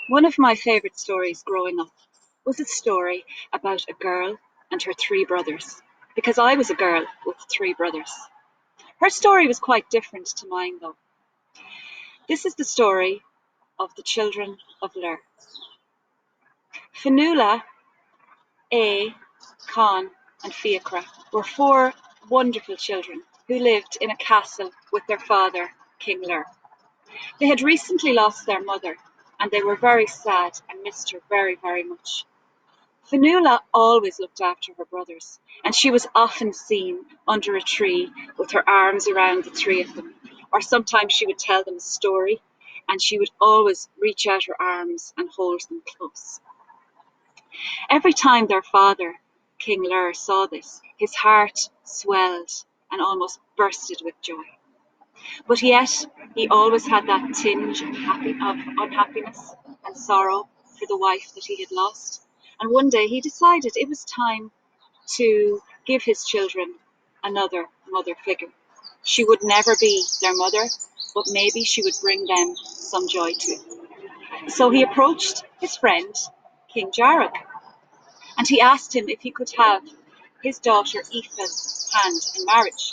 One of my favourite stories growing up was a story about a girl and her three brothers, because I was a girl with three brothers. Her story was quite different to mine, though. This is the story of the Children of Lir. Fionnuala, A, Con, and Fiachra were four wonderful children who lived in a castle with their father, King Lir. They had recently lost their mother, and they were very sad and missed her very, very much. Fionnuala always looked after her brothers, and she was often seen under a tree with her arms around the three of them. Or sometimes she would tell them a story, and she would always reach out her arms and hold them close. Every time their father, King Lir, saw this, his heart swelled and almost bursted with joy. But yet, he always had that tinge of unhappiness and sorrow for the wife that he had lost. And one day he decided it was time to give his children another mother figure. She would never be their mother, but maybe she would bring them some joy too. So he approached his friend, King Jarrod, and he asked him if he could have his daughter Aoife's hand in marriage.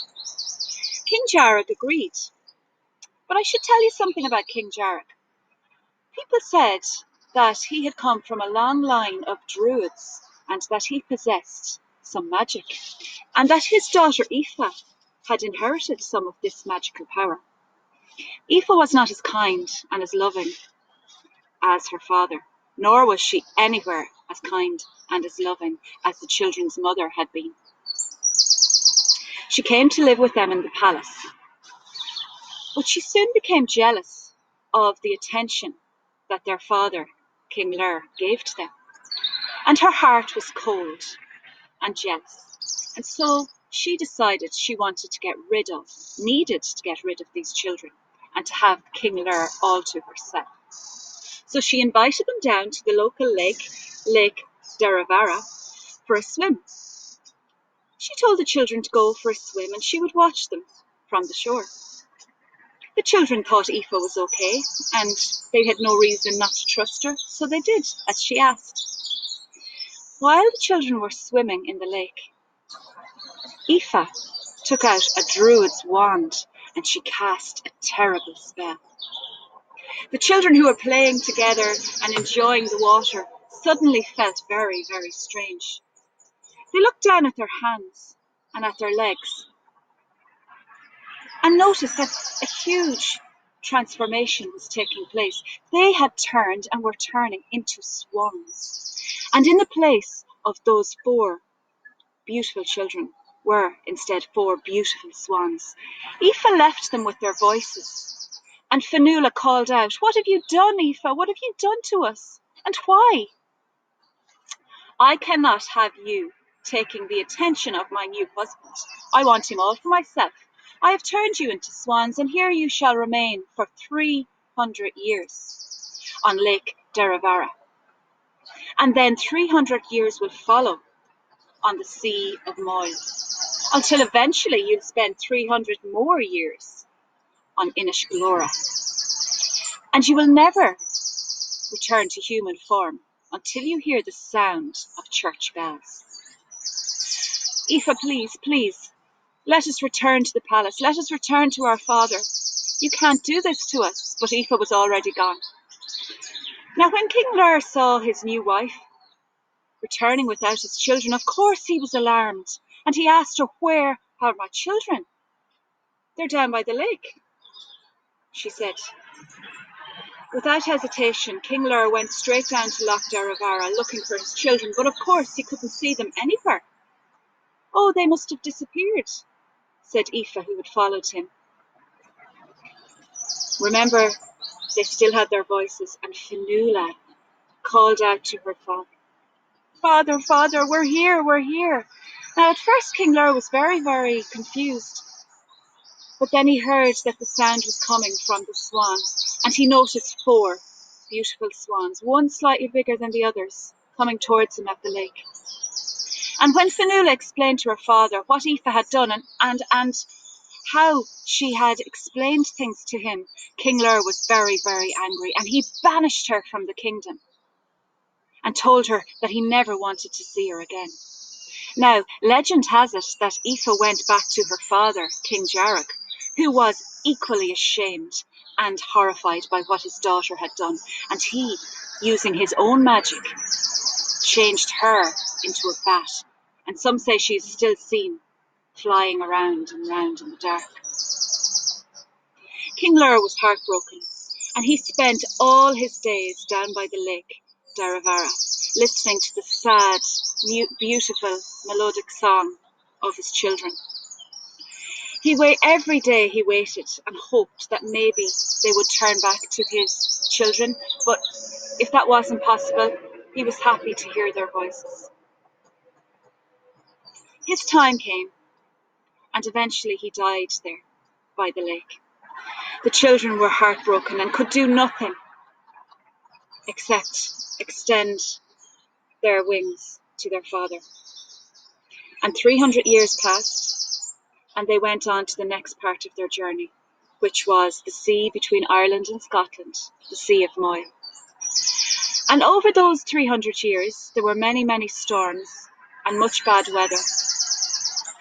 King Jarrod agreed. But I should tell you something about King Jarrod. People said that he had come from a long line of druids and that he possessed some magic, and that his daughter Aoife had inherited some of this magical power. Aoife was not as kind and as loving as her father, nor was she anywhere as kind and as loving as the children's mother had been. She came to live with them in the palace, but she soon became jealous of the attention that their father, King Lir, gave to them. And her heart was cold and jealous. And so she decided she needed to get rid of these children and to have King Lir all to herself. So she invited them down to the local lake, Lake Deravara, for a swim. She told the children to go for a swim and she would watch them from the shore. The children thought Aoife was okay, and they had no reason not to trust her, so they did as she asked. While the children were swimming in the lake, Aoife took out a druid's wand and she cast a terrible spell. The children who were playing together and enjoying the water suddenly felt very, very strange. They looked down at their hands and at their legs and noticed that a huge transformation was taking place. They had turned and were turning into swans. And in the place of those four beautiful children were instead four beautiful swans. Aoife left them with their voices. And Fionnuala called out, "What have you done, Aoife? What have you done to us? And why?" "I cannot have you taking the attention of my new husband. I want him all for myself. I have turned you into swans, and here you shall remain for 300 years on Lake Deravara. And then 300 years will follow on the Sea of Moyle, until eventually you'll spend 300 more years on Inishglora. And you will never return to human form until you hear the sound of church bells. Aoife, please, please, let us return to the palace. Let us return to our father. You can't do this to us." But Aoife was already gone. Now, when King Lir saw his new wife returning without his children, of course he was alarmed. And he asked her, "Where are my children?" "They're down by the lake," she said. Without hesitation, King Lir went straight down to Loch Deravara looking for his children, but of course he couldn't see them anywhere. "Oh, they must have disappeared," said Aoife, who had followed him. Remember, they still had their voices, and Fionnuala called out to her father, "Father, father, we're here, we're here." Now, at first, King Lir was very, very confused, but then he heard that the sound was coming from the swan, and he noticed four beautiful swans, one slightly bigger than the others, coming towards him at the lake. And when Fionnuala explained to her father what Aoife had done and how she had explained things to him, King Lir was very, very angry, and he banished her from the kingdom and told her that he never wanted to see her again. Now, legend has it that Aoife went back to her father, King Jarach, who was equally ashamed and horrified by what his daughter had done, and he, using his own magic, changed her into a bat, and some say she's still seen flying around and round in the dark. King Lir was heartbroken, and he spent all his days down by the lake, Daravara, listening to the sad, beautiful, melodic song of his children. Every day he waited and hoped that maybe they would turn back to his children, but if that wasn't possible, he was happy to hear their voices. His time came, and eventually he died there by the lake. The children were heartbroken and could do nothing except extend their wings to their father. And 300 years passed, and they went on to the next part of their journey, which was the sea between Ireland and Scotland, the Sea of Moyle. And over those 300 years, there were many, many storms and much bad weather.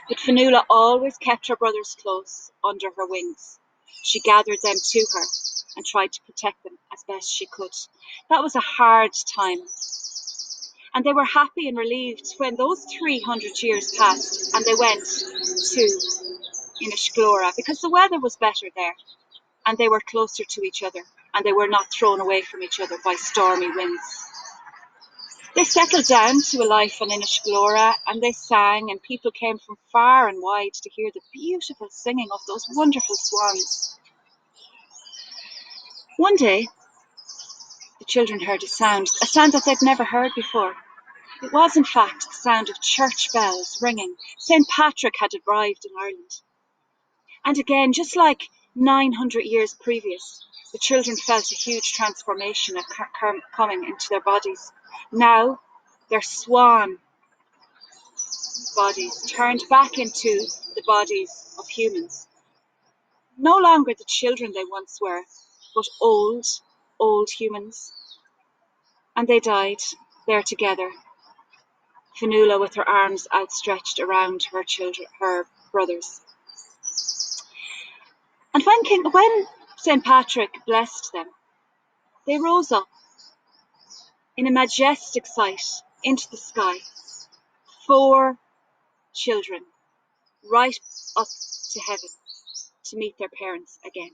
But Fionnuala always kept her brothers close under her wings. She gathered them to her and tried to protect them as best she could. That was a hard time. And they were happy and relieved when those 300 years passed and they went to Inishglora, because the weather was better there and they were closer to each other and they were not thrown away from each other by stormy winds. They settled down to a life in Inishglora, and they sang, and people came from far and wide to hear the beautiful singing of those wonderful swans. One day, the children heard a sound that they'd never heard before. It was, in fact, the sound of church bells ringing. St. Patrick had arrived in Ireland. And again, just like 900 years previous, the children felt a huge transformation coming into their bodies. Now, their swan bodies turned back into the bodies of humans. No longer the children they once were, but old, old humans. And they died there together, Fionnuala with her arms outstretched around her brothers. And when St. Patrick blessed them, they rose up in a majestic sight into the sky. 4 children, right up to heaven to meet their parents again.